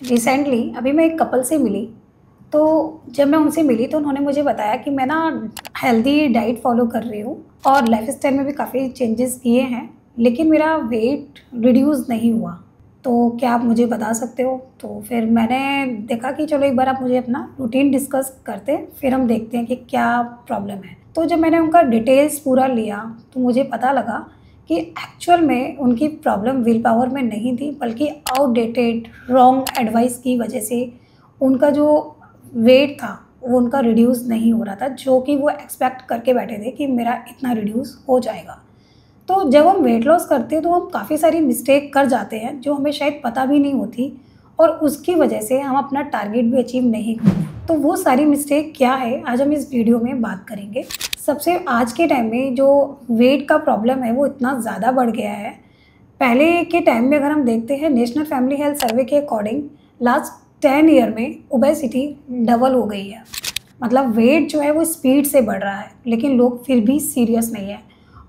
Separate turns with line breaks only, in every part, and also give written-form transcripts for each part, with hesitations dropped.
Recently अभी मैं एक कपल से मिली, तो जब मैं उनसे मिली तो उन्होंने मुझे बताया कि मैं ना हेल्दी डाइट फॉलो कर रही हूँ और लाइफस्टाइल में भी काफ़ी चेंजेस किए हैं, लेकिन मेरा वेट रिड्यूस नहीं हुआ। तो क्या आप मुझे बता सकते हो? तो फिर मैंने देखा कि चलो एक बार आप मुझे अपना रूटीन डिस्कस करते हैं, फिर हम देखते हैं कि क्या प्रॉब्लम है। तो जब मैंने उनका डिटेल्स पूरा लिया तो मुझे पता लगा कि एक्चुअल में उनकी प्रॉब्लम विल पावर में नहीं थी, बल्कि आउटडेटेड रॉन्ग एडवाइस की वजह से उनका जो वेट था वो उनका रिड्यूस नहीं हो रहा था, जो कि वो एक्सपेक्ट करके बैठे थे कि मेरा इतना रिड्यूस हो जाएगा। तो जब हम वेट लॉस करते हैं तो हम काफ़ी सारी मिस्टेक कर जाते हैं जो हमें शायद पता भी नहीं होती, और उसकी वजह से हम अपना टारगेट भी अचीव नहीं करते। तो वो सारी मिस्टेक क्या है, आज हम इस वीडियो में बात करेंगे। सबसे आज के टाइम में जो वेट का प्रॉब्लम है वो इतना ज़्यादा बढ़ गया है। पहले के टाइम में अगर हम देखते हैं, नेशनल फैमिली हेल्थ सर्वे के अकॉर्डिंग लास्ट 10 ईयर में ओबेसिटी डबल हो गई है। मतलब वेट जो है वो स्पीड से बढ़ रहा है, लेकिन लोग फिर भी सीरियस नहीं है।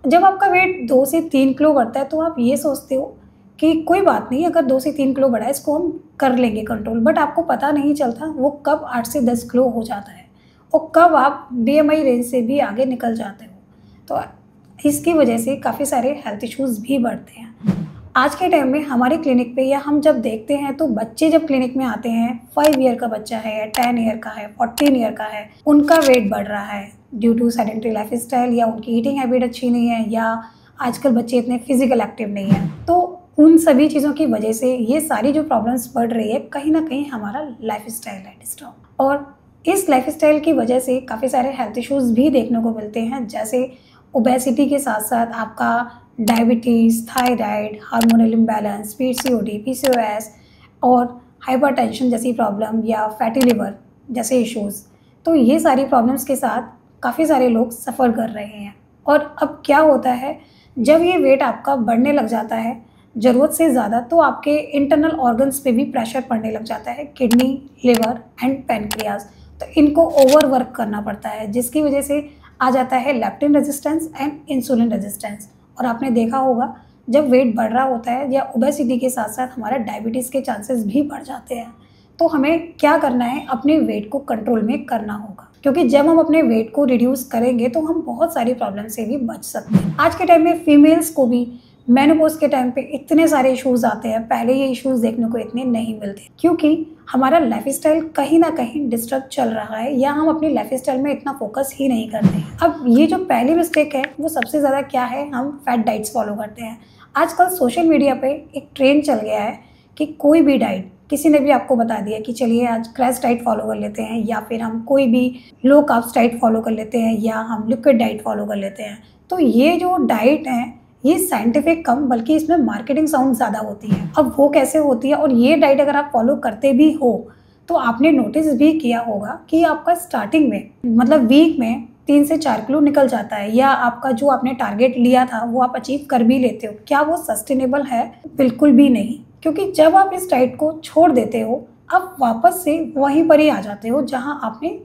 जब आपका वेट 2 से 3 किलो बढ़ता है तो आप ये सोचते हो कि कोई बात नहीं, अगर 2 से 3 किलो बढ़ा है इसको हम कर लेंगे कंट्रोल, बट आपको पता नहीं चलता वो कब 8 से 10 किलो हो जाता है और कब आप बीएमआई रेंज से भी आगे निकल जाते हो। तो इसकी वजह से काफ़ी सारे हेल्थ इश्यूज़ भी बढ़ते हैं। आज के टाइम में हमारे क्लिनिक पे या हम जब देखते हैं तो बच्चे जब क्लिनिक में आते हैं, 5 ईयर का बच्चा है, 10 ईयर का है, 14 ईयर का है, उनका वेट बढ़ रहा है ड्यू टू सेडेंटरी लाइफस्टाइल, या उनकी ईटिंग हैबिट अच्छी नहीं है, या आजकल बच्चे इतने फिजिकल एक्टिव नहीं है। तो उन सभी चीज़ों की वजह से ये सारी जो प्रॉब्लम्स बढ़ रही है, कहीं ना कहीं हमारा लाइफस्टाइल है डिस्टर्ब, और इस लाइफस्टाइल की वजह से काफ़ी सारे हेल्थ इश्यूज़ भी देखने को मिलते हैं, जैसे ओबेसिटी के साथ साथ आपका diabetes, thyroid, hormonal imbalance, PCOD, PCOS और हाइपरटेंशन जैसी प्रॉब्लम, या फैटी लिवर जैसे इश्यूज़। तो ये सारी प्रॉब्लम्स के साथ काफ़ी सारे लोग सफ़र कर रहे हैं। और अब क्या होता है, जब ये वेट आपका बढ़ने लग जाता है ज़रूरत से ज़्यादा, तो आपके इंटरनल ऑर्गन्स पे भी प्रेशर पड़ने लग जाता है, किडनी, लिवर एंड पैनक्रियाज। तो इनको ओवरवर्क करना पड़ता है, जिसकी वजह से आ जाता है leptin resistance and insulin resistance. और आपने देखा होगा जब वेट बढ़ रहा होता है या ओबेसिटी के साथ साथ हमारा डायबिटीज़ के चांसेस भी बढ़ जाते हैं। तो हमें क्या करना है, अपने वेट को कंट्रोल में करना होगा, क्योंकि जब हम अपने वेट को रिड्यूस करेंगे तो हम बहुत सारी प्रॉब्लम से भी बच सकते हैं। आज के टाइम में फीमेल्स को भी मेनोपॉज के टाइम पे इतने सारे इश्यूज़ आते हैं, पहले ये इश्यूज़ देखने को इतने नहीं मिलते, क्योंकि हमारा लाइफस्टाइल कहीं ना कहीं डिस्टर्ब चल रहा है, या हम अपनी लाइफस्टाइल में इतना फोकस ही नहीं करते हैं। अब ये जो पहली मिस्टेक है वो सबसे ज़्यादा क्या है, हम फैट डाइट्स फॉलो करते हैं। आजकल सोशल मीडिया पे एक ट्रेंड चल गया है कि कोई भी डाइट, किसी ने भी आपको बता दिया कि चलिए आज क्रैश डाइट फॉलो कर लेते हैं, या फिर हम कोई भी लो कार्ब्स डाइट फॉलो कर लेते हैं, या हम लिक्विड डाइट फॉलो कर लेते हैं। तो ये जो डाइट है ये साइंटिफिक कम, बल्कि इसमें मार्केटिंग साउंड ज़्यादा होती है। अब वो कैसे होती है, और ये डाइट अगर आप फॉलो करते भी हो तो आपने नोटिस भी किया होगा कि आपका स्टार्टिंग में मतलब वीक में 3 से 4 किलो निकल जाता है, या आपका जो आपने टारगेट लिया था वो आप अचीव कर भी लेते हो। क्या वो सस्टेनेबल है? बिल्कुल भी नहीं, क्योंकि जब आप इस डाइट को छोड़ देते हो आप वापस से वहीं पर ही आ जाते हो जहाँ आपने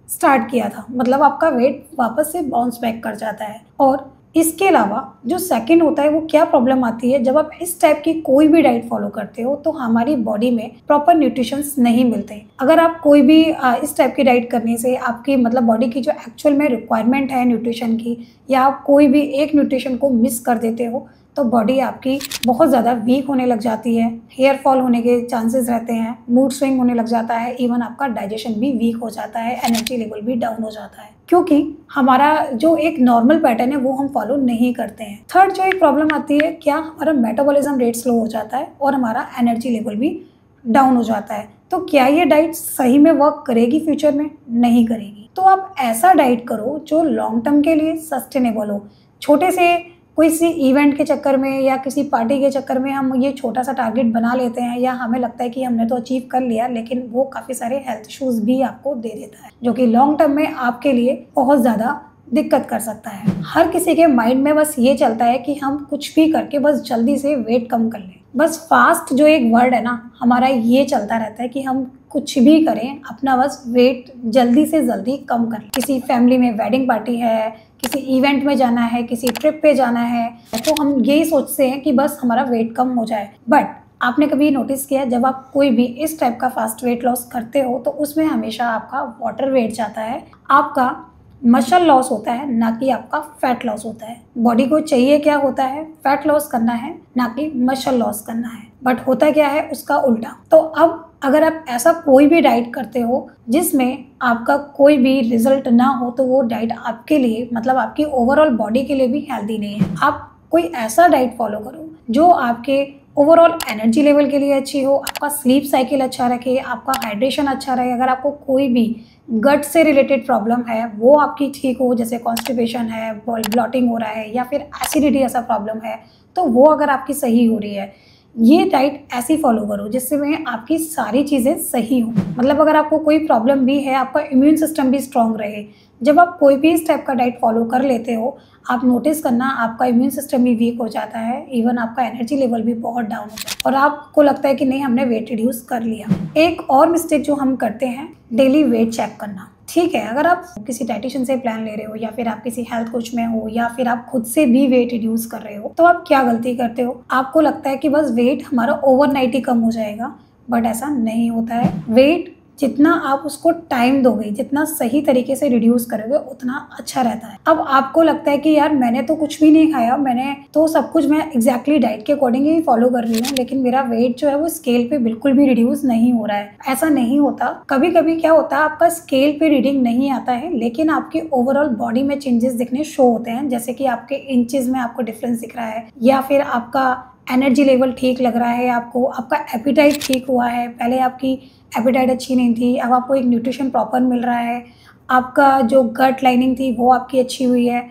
स्टार्ट किया था। मतलब आपका वेट वापस से बाउंस बैक कर जाता है। और इसके अलावा जो सेकंड होता है वो क्या प्रॉब्लम आती है, जब आप इस टाइप की कोई भी डाइट फॉलो करते हो तो हमारी बॉडी में प्रॉपर न्यूट्रिशंस नहीं मिलते। अगर आप कोई भी इस टाइप की डाइट करने से आपकी मतलब बॉडी की जो एक्चुअल में रिक्वायरमेंट है न्यूट्रिशन की, या आप कोई भी एक न्यूट्रिशन को मिस कर देते हो, तो बॉडी आपकी बहुत ज़्यादा वीक होने लग जाती है, हेयर फॉल होने के चांसेस रहते हैं, मूड स्विंग होने लग जाता है, इवन आपका डाइजेशन भी वीक हो जाता है, एनर्जी लेवल भी डाउन हो जाता है, क्योंकि हमारा जो एक नॉर्मल पैटर्न है वो हम फॉलो नहीं करते हैं। थर्ड जो एक प्रॉब्लम आती है, क्या हमारा मेटाबॉलिज्म रेट स्लो हो जाता है और हमारा एनर्जी लेवल भी डाउन हो जाता है। तो क्या ये डाइट सही में वर्क करेगी फ्यूचर में? नहीं करेगी। तो आप ऐसा डाइट करो जो लॉन्ग टर्म के लिए सस्टेनेबल हो। छोटे से कोई सी इवेंट के चक्कर में या किसी पार्टी के चक्कर में हम ये छोटा सा टारगेट बना लेते हैं, या हमें लगता है कि हमने तो अचीव कर लिया, लेकिन वो काफ़ी सारे हेल्थ इश्यूज़ भी आपको दे देता है, जो कि लॉन्ग टर्म में आपके लिए बहुत ज़्यादा दिक्कत कर सकता है। हर किसी के माइंड में बस ये चलता है कि हम कुछ भी करके बस जल्दी से वेट कम कर लें। बस फास्ट जो एक वर्ड है ना, हमारा ये चलता रहता है कि हम कुछ भी करें, अपना बस वेट जल्दी से जल्दी कम कर लें। किसी फैमिली में वेडिंग पार्टी है, किसी इवेंट में जाना है, किसी ट्रिप पे जाना है, तो हम यही सोचते हैं कि बस हमारा वेट कम हो जाए। बट आपने कभी नोटिस किया जब आप कोई भी इस टाइप का फास्ट वेट लॉस करते हो तो उसमें हमेशा आपका वाटर वेट जाता है, आपका मसल लॉस होता है, ना कि आपका फैट लॉस होता है। बॉडी को चाहिए क्या होता है, फैट लॉस करना है, ना कि मसल लॉस करना है, बट होता क्या है उसका उल्टा। तो अब अगर आप ऐसा कोई भी डाइट करते हो जिसमें आपका कोई भी रिजल्ट ना हो तो वो डाइट आपके लिए मतलब आपकी ओवरऑल बॉडी के लिए भी हेल्दी नहीं है। आप कोई ऐसा डाइट फॉलो करो जो आपके ओवरऑल एनर्जी लेवल के लिए अच्छी हो, आपका स्लीप साइकिल अच्छा रखे, आपका हाइड्रेशन अच्छा रहे। अगर आपको कोई भी गट से रिलेटेड प्रॉब्लम है वो आपकी ठीक हो, जैसे कॉन्स्टिपेशन है, ब्लॉटिंग हो रहा है या फिर एसिडिटी ऐसा प्रॉब्लम है, तो वो अगर आपकी सही हो रही है, ये डाइट ऐसी फॉलो करो जिससे में आपकी सारी चीज़ें सही हो। मतलब अगर आपको कोई प्रॉब्लम भी है, आपका इम्यून सिस्टम भी स्ट्रांग रहे। जब आप कोई भी इस टाइप का डाइट फॉलो कर लेते हो, आप नोटिस करना आपका इम्यून सिस्टम भी वीक हो जाता है, इवन आपका एनर्जी लेवल भी बहुत डाउन हो जाता है और आपको लगता है कि नहीं हमने वेट रिड्यूस कर लिया। एक और मिस्टेक जो हम करते हैं, डेली वेट चेक करना। ठीक है, अगर आप किसी डाइटिशियन से प्लान ले रहे हो या फिर आप किसी हेल्थ कोच में हो या फिर आप खुद से भी वेट रिड्यूस कर रहे हो, तो आप क्या गलती करते हो, आपको लगता है कि बस वेट हमारा ओवरनाइट ही कम हो जाएगा, बट ऐसा नहीं होता है। वेट जितना आप उसको टाइम दोगे, जितना सही तरीके से रिड्यूस करोगे उतना अच्छा रहता है। अब आपको लगता है कि यार मैंने तो कुछ भी नहीं खाया, मैंने तो सब कुछ मैं एग्जैक्टली डाइट के अकॉर्डिंग ही फॉलो कर रही हूँ, लेकिन मेरा वेट जो है वो स्केल पे बिल्कुल भी रिड्यूस नहीं हो रहा है। ऐसा नहीं होता। कभी कभी क्या होता है, आपका स्केल पे रीडिंग नहीं आता है लेकिन आपकी ओवरऑल बॉडी में चेंजेस दिखने शो होते हैं, जैसे कि आपके इंचेस में आपको डिफरेंस दिख रहा है या फिर आपका एनर्जी लेवल ठीक लग रहा है, आपको आपका एपिटाइट ठीक हुआ है। पहले आपकी एपिटाइट अच्छी नहीं थी, अब आपको एक न्यूट्रिशन प्रॉपर मिल रहा है, आपका जो गट लाइनिंग थी वो आपकी अच्छी हुई है,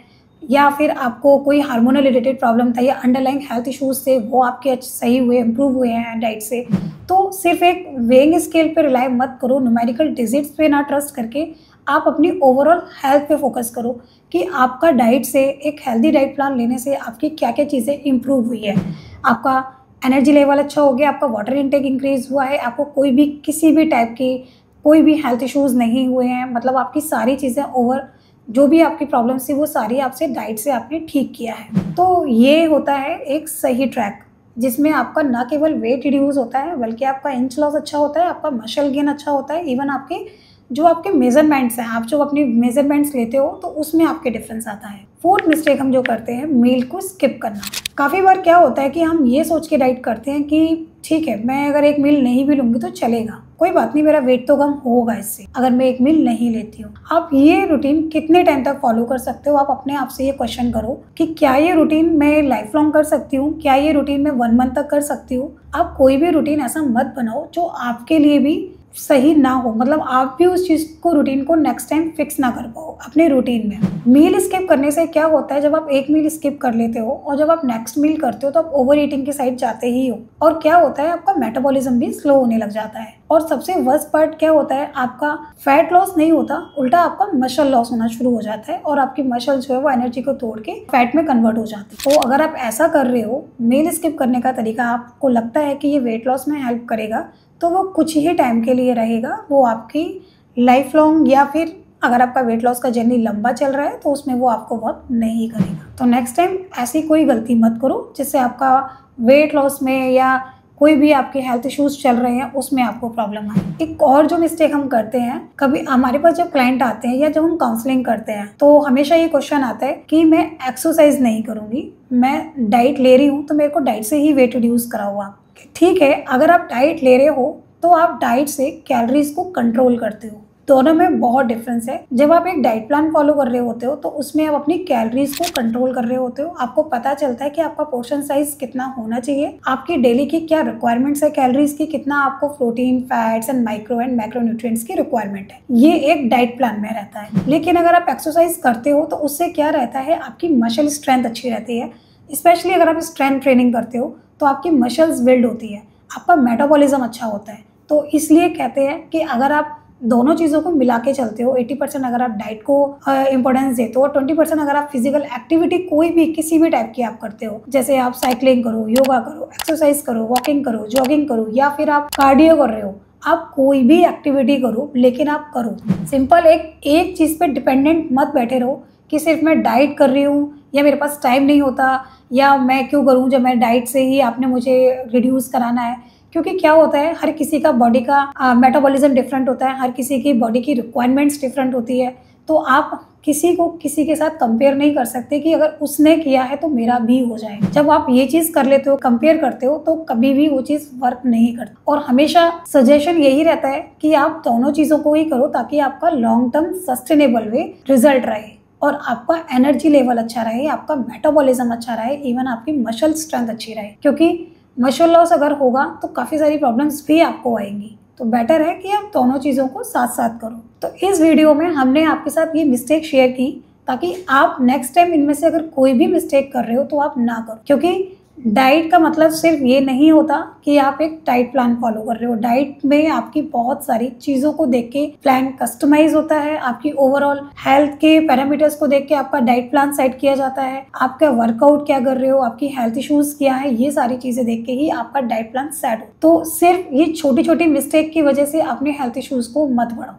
या फिर आपको कोई हार्मोनल रिलेटेड प्रॉब्लम था या अंडरलाइंग हेल्थ इश्यूज थे वो आपके सही हुए, इम्प्रूव हुए हैं डाइट से। तो सिर्फ एक वेइंग स्केल पे रिलाई मत करो, न्यूमेरिकल डिजिट्स पे ना ट्रस्ट करके आप अपनी ओवरऑल हेल्थ पे फोकस करो कि आपका डाइट से, एक हेल्दी डाइट प्लान लेने से आपकी क्या क्या चीज़ें इम्प्रूव हुई है। आपका एनर्जी लेवल अच्छा हो गया, आपका वाटर इनटेक इंक्रीज हुआ है, आपको कोई भी किसी भी टाइप की कोई भी हेल्थ इश्यूज़ नहीं हुए हैं, मतलब आपकी सारी चीज़ें ओवर जो भी आपकी प्रॉब्लम्स थी वो सारी आपसे डाइट से आपने ठीक किया है। तो ये होता है एक सही ट्रैक जिसमें आपका ना केवल वेट रिड्यूस होता है बल्कि आपका इंच लॉस अच्छा होता है, आपका मसल गेन अच्छा होता है, इवन आपके जो आपके मेजरमेंट्स हैं, आप जो अपनी मेजरमेंट्स लेते हो तो उसमें आपके डिफरेंस आता है। फोर्थ मिस्टेक हम जो करते हैं, मील को स्किप करना। काफ़ी बार क्या होता है कि हम ये सोच के डाइट करते हैं कि ठीक है मैं अगर एक मील नहीं भी लूँगी तो चलेगा, कोई बात नहीं, मेरा वेट तो कम होगा इससे अगर मैं एक मील नहीं लेती हूँ। आप ये रूटीन कितने टाइम तक फॉलो कर सकते हो, आप अपने आप से ये क्वेश्चन करो कि क्या ये रूटीन मैं लाइफ लॉन्ग कर सकती हूँ, क्या ये रूटीन मैं 1 मंथ तक कर सकती हूँ। आप कोई भी रूटीन ऐसा मत बनाओ जो आपके लिए भी सही ना हो, मतलब आप भी उस चीज़ को रूटीन को नेक्स्ट टाइम फिक्स ना कर पाओ अपने रूटीन में। मील स्किप करने से क्या होता है, जब आप एक मील स्किप कर लेते हो और जब आप नेक्स्ट मील करते हो तो आप ओवर ईटिंग की साइड जाते ही हो, और क्या होता है आपका मेटाबॉलिज्म भी स्लो होने लग जाता है। और सबसे वर्स्ट पार्ट क्या होता है, आपका फैट लॉस नहीं होता, उल्टा आपका मसल लॉस होना शुरू हो जाता है और आपकी मसल जो है वो एनर्जी को तोड़ के फैट में कन्वर्ट हो जाती है। तो अगर आप ऐसा कर रहे हो, मील स्किप करने का तरीका आपको लगता है कि ये वेट लॉस में हेल्प करेगा, तो वो कुछ ही टाइम के लिए रहेगा, वो आपकी लाइफ लॉन्ग या फिर अगर आपका वेट लॉस का जर्नी लंबा चल रहा है तो उसमें वो आपको वर्क नहीं करेगा। तो नेक्स्ट टाइम ऐसी कोई गलती मत करो जिससे आपका वेट लॉस में या कोई भी आपके हेल्थ इश्यूज चल रहे हैं उसमें आपको प्रॉब्लम आए। एक और जो मिस्टेक हम करते हैं, कभी हमारे पास जब क्लाइंट आते हैं या जब हम काउंसलिंग करते हैं तो हमेशा ये क्वेश्चन आता है कि मैं एक्सरसाइज नहीं करूँगी, मैं डाइट ले रही हूँ तो मेरे को डाइट से ही वेट रिड्यूस करा हुआ। ठीक है, अगर आप डाइट ले रहे हो तो आप डाइट से कैलोरीज को कंट्रोल करते हो, दोनों में बहुत डिफरेंस है। जब आप एक डाइट प्लान फॉलो कर रहे होते हो तो उसमें आप अपनी कैलोरीज को कंट्रोल कर रहे होते हो, आपको पता चलता है कि आपका पोर्शन साइज कितना होना चाहिए, आपकी डेली की क्या रिक्वायरमेंट्स है कैलोरीज की, कितना आपको protein, fats and micro and macro nutrients की रिक्वायरमेंट है, ये एक डाइट प्लान में रहता है। लेकिन अगर आप एक्सरसाइज करते हो तो उससे क्या रहता है, आपकी मसल स्ट्रेंथ अच्छी रहती है, स्पेशली अगर आप स्ट्रेंथ ट्रेनिंग करते हो तो आपकी मसल्स बिल्ड होती है, आपका मेटाबॉलिज्म अच्छा होता है। तो इसलिए कहते हैं कि अगर आप दोनों चीज़ों को मिला के चलते हो, 80% अगर आप डाइट को इंपॉर्टेंस देते हो और 20% अगर आप फिजिकल एक्टिविटी कोई भी किसी भी टाइप की आप करते हो, जैसे आप साइकिलिंग करो, योगा करो, एक्सरसाइज करो, वॉकिंग करो, जॉगिंग करो या फिर आप कार्डियो कर रहे हो, आप कोई भी एक्टिविटी करो लेकिन आप करो। सिंपल एक चीज़ पे डिपेंडेंट मत बैठे रहो कि सिर्फ मैं डाइट कर रही हूँ या मेरे पास टाइम नहीं होता, या मैं क्यों करूँ जब मैं डाइट से ही आपने मुझे रिड्यूस कराना है। क्योंकि क्या होता है, हर किसी का बॉडी का मेटाबॉलिज्म डिफरेंट होता है, हर किसी की बॉडी की रिक्वायरमेंट्स डिफरेंट होती है। तो आप किसी को किसी के साथ कंपेयर नहीं कर सकते कि अगर उसने किया है तो मेरा भी हो जाए। जब आप ये चीज़ कर लेते हो, कंपेयर करते हो, तो कभी भी वो चीज़ वर्क नहीं करती। और हमेशा सजेशन यही रहता है कि आप दोनों चीज़ों को ही करो ताकि आपका लॉन्ग टर्म सस्टेनेबल वे रिजल्ट रहे और आपका एनर्जी लेवल अच्छा रहे, आपका मेटाबॉलिज्म अच्छा रहे, इवन आपकी मसल स्ट्रेंथ अच्छी रहे। क्योंकि मसल लॉस अगर होगा तो काफ़ी सारी प्रॉब्लम्स भी आपको आएंगी। तो बेटर है कि आप दोनों चीज़ों को साथ साथ करो। तो इस वीडियो में हमने आपके साथ ये मिस्टेक शेयर की ताकि आप नेक्स्ट टाइम इनमें से अगर कोई भी मिस्टेक कर रहे हो तो आप ना करो। क्योंकि डाइट का मतलब सिर्फ ये नहीं होता कि आप एक डाइट प्लान फॉलो कर रहे हो। डाइट में आपकी बहुत सारी चीज़ों को देख के प्लान कस्टमाइज होता है, आपकी ओवरऑल हेल्थ के पैरामीटर्स को देख के आपका डाइट प्लान सेट किया जाता है, आपका वर्कआउट क्या कर रहे हो, आपकी हेल्थ इश्यूज क्या है, ये सारी चीज़ें देख के ही आपका डाइट प्लान सेट हो। तो सिर्फ ये छोटी छोटी मिस्टेक की वजह से अपने हेल्थ इश्यूज को मत बढ़ाओ।